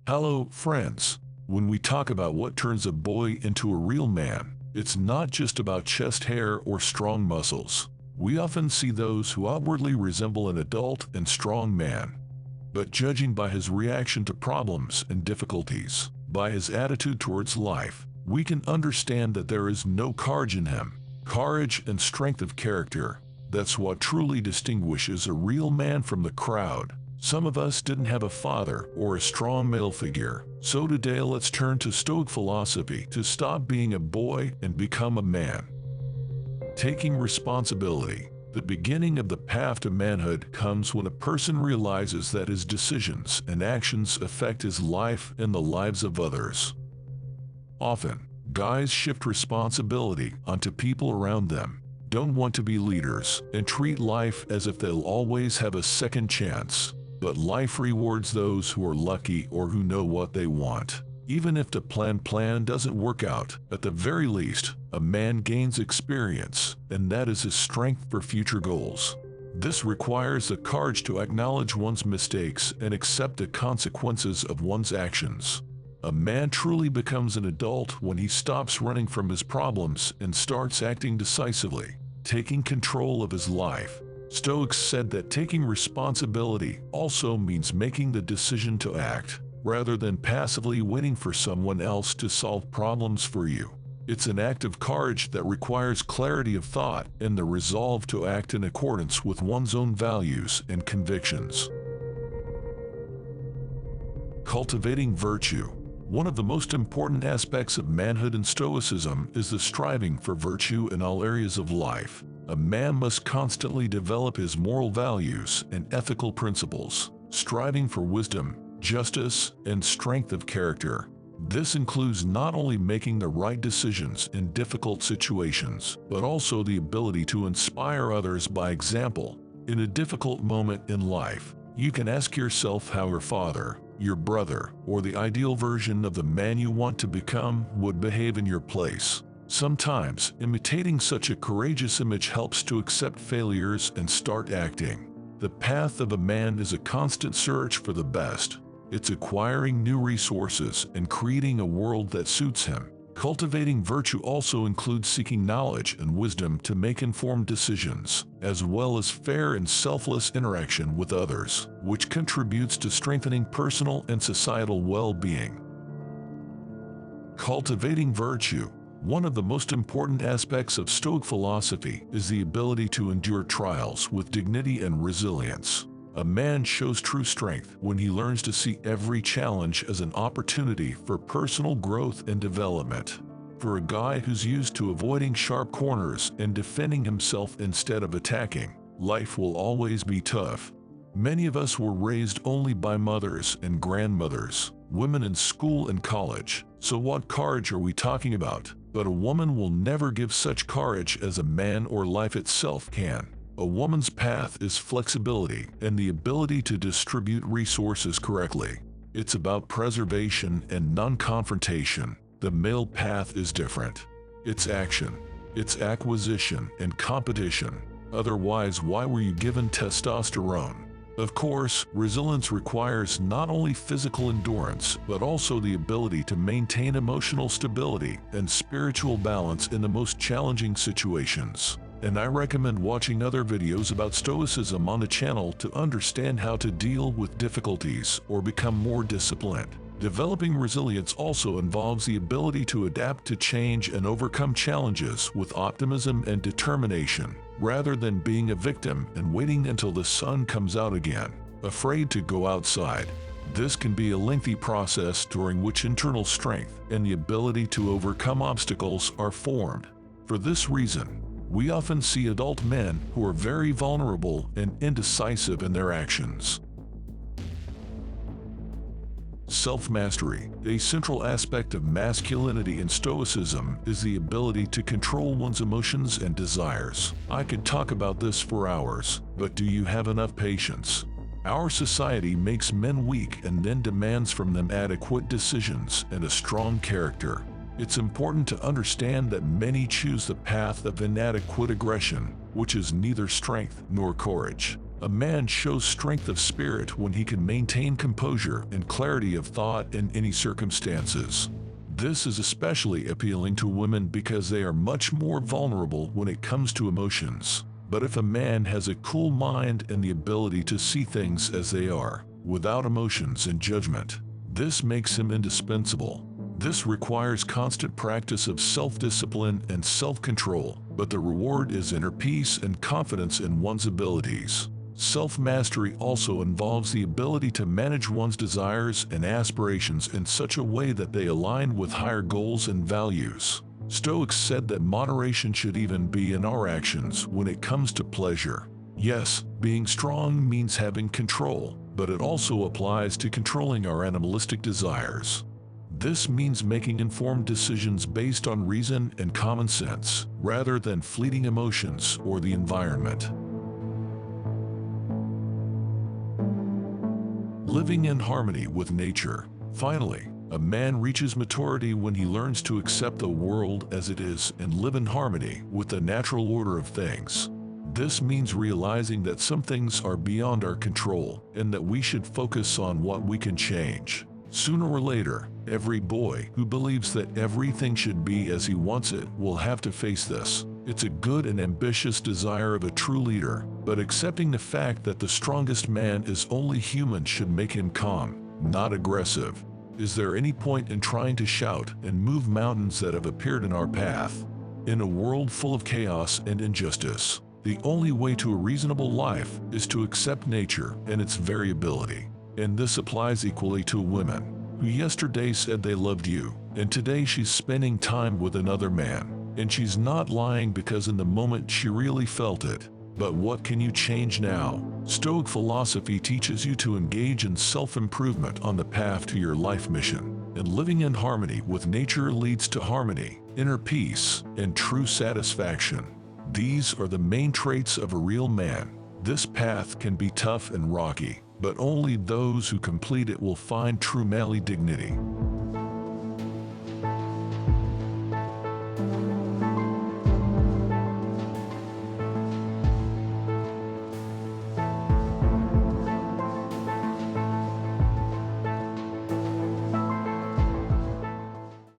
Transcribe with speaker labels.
Speaker 1: Hello, friends. When we talk about what turns a boy into a real man, it's not just about chest hair or strong muscles. We often see those who outwardly resemble an adult and strong man. But judging by his reaction to problems and difficulties, by his attitude towards life, we can understand that there is no courage in him. Courage and strength of character. That's what truly distinguishes a real man from the crowd. Some of us didn't have a father or a strong male figure, so today let's turn to Stoic philosophy to stop being a boy and become a man. Taking responsibility. The beginning of the path to manhood comes when a person realizes that his decisions and actions affect his life and the lives of others. Often, guys shift responsibility onto people around them, don't want to be leaders, and treat life as if they'll always have a second chance. But life rewards those who are lucky or who know what they want. Even if the plan doesn't work out, at the very least, a man gains experience, and that is his strength for future goals. This requires the courage to acknowledge one's mistakes and accept the consequences of one's actions. A man truly becomes an adult when he stops running from his problems and starts acting decisively, taking control of his life. Stoics said that taking responsibility also means making the decision to act, rather than passively waiting for someone else to solve problems for you. It's an act of courage that requires clarity of thought and the resolve to act in accordance with one's own values and convictions. Cultivating virtue. One of the most important aspects of manhood and Stoicism is the striving for virtue in all areas of life. A man must constantly develop his moral values and ethical principles, striving for wisdom, justice, and strength of character. This includes not only making the right decisions in difficult situations, but also the ability to inspire others by example. In a difficult moment in life, you can ask yourself how your father, your brother, or the ideal version of the man you want to become would behave in your place. Sometimes, imitating such a courageous image helps to accept failures and start acting. The path of a man is a constant search for the best. It's acquiring new resources and creating a world that suits him. Cultivating virtue also includes seeking knowledge and wisdom to make informed decisions, as well as fair and selfless interaction with others, which contributes to strengthening personal and societal well-being. Cultivating virtue. One of the most important aspects of Stoic philosophy is the ability to endure trials with dignity and resilience. A man shows true strength when he learns to see every challenge as an opportunity for personal growth and development. For a guy who's used to avoiding sharp corners and defending himself instead of attacking, life will always be tough. Many of us were raised only by mothers and grandmothers, women in school and college. So what courage are we talking about? But a woman will never give such courage as a man or life itself can. A woman's path is flexibility and the ability to distribute resources correctly. It's about preservation and non-confrontation. The male path is different. It's action, it's acquisition and competition. Otherwise, why were you given testosterone? Of course, resilience requires not only physical endurance, but also the ability to maintain emotional stability and spiritual balance in the most challenging situations. And I recommend watching other videos about Stoicism on the channel to understand how to deal with difficulties or become more disciplined. Developing resilience also involves the ability to adapt to change and overcome challenges with optimism and determination, rather than being a victim and waiting until the sun comes out again, afraid to go outside. This can be a lengthy process during which internal strength and the ability to overcome obstacles are formed. For this reason, we often see adult men who are very vulnerable and indecisive in their actions. Self-mastery. A central aspect of masculinity in Stoicism is the ability to control one's emotions and desires. I could talk about this for hours, but do you have enough patience? Our society makes men weak and then demands from them adequate decisions and a strong character. It's important to understand that many choose the path of inadequate aggression, which is neither strength nor courage. A man shows strength of spirit when he can maintain composure and clarity of thought in any circumstances. This is especially appealing to women because they are much more vulnerable when it comes to emotions. But if a man has a cool mind and the ability to see things as they are, without emotions and judgment, this makes him indispensable. This requires constant practice of self-discipline and self-control, but the reward is inner peace and confidence in one's abilities. Self-mastery also involves the ability to manage one's desires and aspirations in such a way that they align with higher goals and values. Stoics said that moderation should even be in our actions when it comes to pleasure. Yes, being strong means having control, but it also applies to controlling our animalistic desires. This means making informed decisions based on reason and common sense, rather than fleeting emotions or the environment. Living in harmony with nature. Finally, a man reaches maturity when he learns to accept the world as it is and live in harmony with the natural order of things. This means realizing that some things are beyond our control and that we should focus on what we can change. Sooner or later, every boy who believes that everything should be as he wants it will have to face this. It's a good and ambitious desire of a true leader, but accepting the fact that the strongest man is only human should make him calm, not aggressive. Is there any point in trying to shout and move mountains that have appeared in our path? In a world full of chaos and injustice, the only way to a reasonable life is to accept nature and its variability. And this applies equally to women, who yesterday said they loved you, and today she's spending time with another man. And she's not lying because in the moment she really felt it. But what can you change now? Stoic philosophy teaches you to engage in self-improvement on the path to your life mission. And living in harmony with nature leads to harmony, inner peace, and true satisfaction. These are the main traits of a real man. This path can be tough and rocky, but only those who complete it will find true manly dignity.